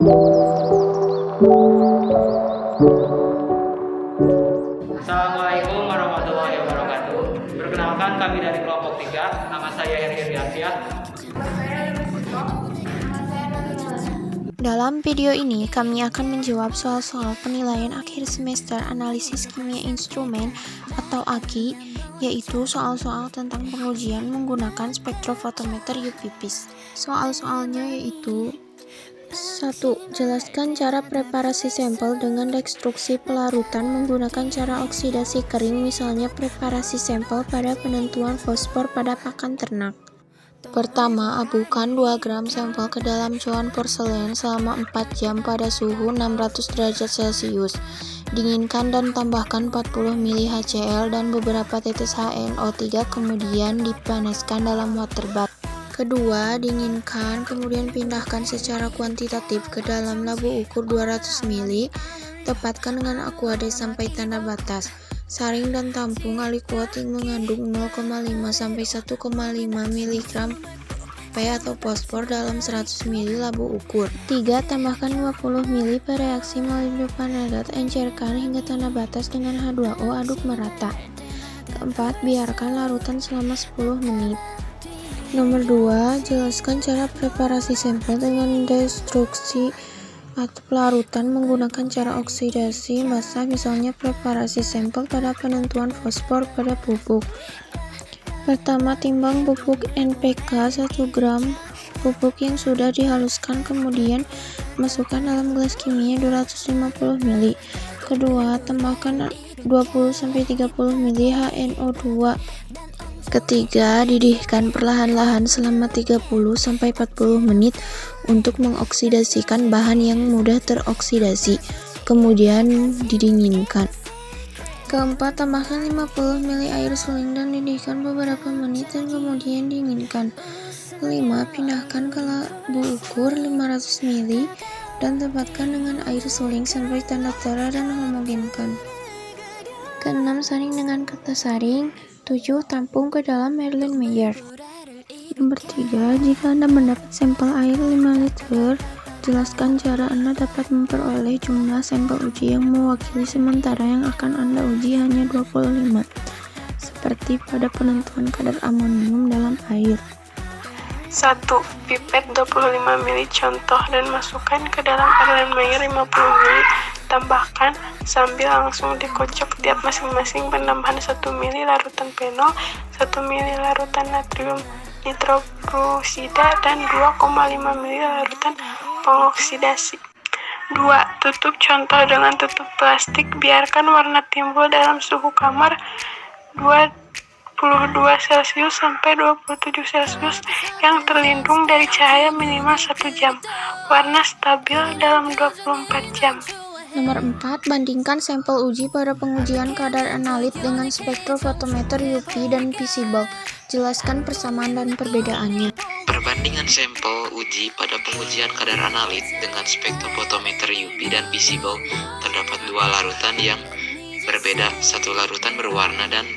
Assalamualaikum warahmatullahi wabarakatuh. Perkenalkan, kami dari kelompok 3. Nama saya Heri Riansyah. Dalam video ini, kami akan menjawab soal-soal penilaian akhir semester analisis kimia instrumen atau AKI, yaitu soal-soal tentang pengujian menggunakan spektrofotometer UV-Vis. Soal-soalnya yaitu 1. Jelaskan cara preparasi sampel dengan destruksi pelarutan menggunakan cara oksidasi kering, misalnya preparasi sampel pada penentuan fosfor pada pakan ternak. Pertama, abukan 2 gram sampel ke dalam cawan porselen selama 4 jam pada suhu 600 derajat Celcius. Dinginkan dan tambahkan 40 ml HCl dan beberapa tetes HNO3, kemudian dipanaskan dalam water bath. Kedua, dinginkan, kemudian pindahkan secara kuantitatif ke dalam labu ukur 200 ml. Tepatkan dengan aquades sampai tanda batas. Saring dan tampung aliquot yang mengandung 0,5 sampai 1,5 mg P atau fosfor dalam 100 ml labu ukur. 3. Tambahkan 50 ml per reaksi molibdenopanadate, encerkan hingga tanda batas dengan H2O, aduk merata. Keempat, biarkan larutan selama 10 menit. Nomor 2, jelaskan cara preparasi sampel dengan destruksi atau pelarutan menggunakan cara oksidasi basah, misalnya preparasi sampel pada penentuan fosfor pada pupuk. Pertama, timbang pupuk NPK 1 gram pupuk yang sudah dihaluskan, kemudian masukkan dalam gelas kimia 250 ml. Kedua, tambahkan 20-30 ml HNO2. Ketiga, didihkan perlahan-lahan selama 30-40 menit untuk mengoksidasikan bahan yang mudah teroksidasi, kemudian didinginkan. Keempat, tambahkan 50 ml air suling dan didihkan beberapa menit dan kemudian dinginkan. Kelima, pindahkan ke labu ukur 500 ml dan tempatkan dengan air suling sampai tanda tera dan homogenkan. Keenam, saring dengan kertas saring. 7. Tampung ke dalam Erlenmeyer. Nomor 3. Jika Anda mendapat sampel air 5 liter, jelaskan cara Anda dapat memperoleh jumlah sampel uji yang mewakili sementara yang akan Anda uji hanya 25, seperti pada penentuan kadar amonium dalam air. 1. Pipet 25 ml contoh dan masukkan ke dalam Erlenmeyer 50 ml. Tambahkan sambil langsung dikocok tiap masing-masing penambahan 1 ml larutan fenol, 1 ml larutan natrium nitroprusida, dan 2,5 ml larutan pengoksidasi. 2. Tutup contoh dengan tutup plastik. Biarkan warna timbul dalam suhu kamar 22 Celcius sampai 27 Celcius yang terlindung dari cahaya minimal 1 jam. Warna stabil dalam 24 jam. Nomor 4. Bandingkan sampel uji pada pengujian kadar analit dengan spektrofotometer UV dan visible. Jelaskan persamaan dan perbedaannya. Perbandingan sampel uji pada pengujian kadar analit dengan spektrofotometer UV dan visible, terdapat 2 larutan yang berbeda, satu larutan berwarna dan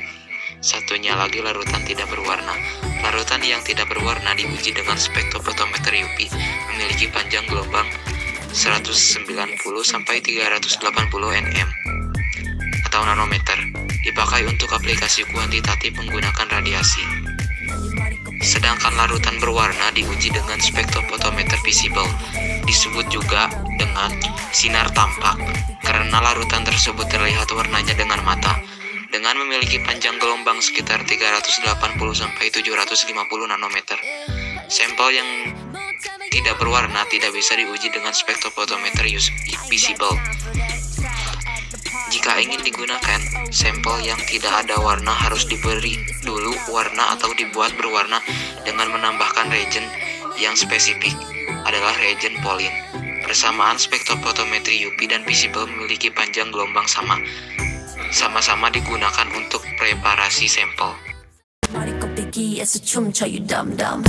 satunya lagi larutan tidak berwarna. Larutan yang tidak berwarna diuji dengan spektrofotometer UV, memiliki panjang gelombang 190 sampai 380 nm atau nanometer, dipakai untuk aplikasi kuantitatif menggunakan radiasi. Sedangkan larutan berwarna diuji dengan spektrofotometer visible, disebut juga dengan sinar tampak, karena larutan tersebut terlihat warnanya dengan mata, dengan memiliki panjang gelombang sekitar 380 sampai 750 nanometer. Sampel yang tidak berwarna tidak bisa diuji dengan spektrofotometer visible. Jika ingin digunakan, sampel yang tidak ada warna harus diberi dulu warna atau dibuat berwarna dengan menambahkan reagen yang spesifik, adalah reagen Polin. Persamaan spektrofotometri UV dan visible memiliki panjang gelombang sama-sama digunakan untuk preparasi sampel. 머리 껍데기에서 춤춰 you dumb dumb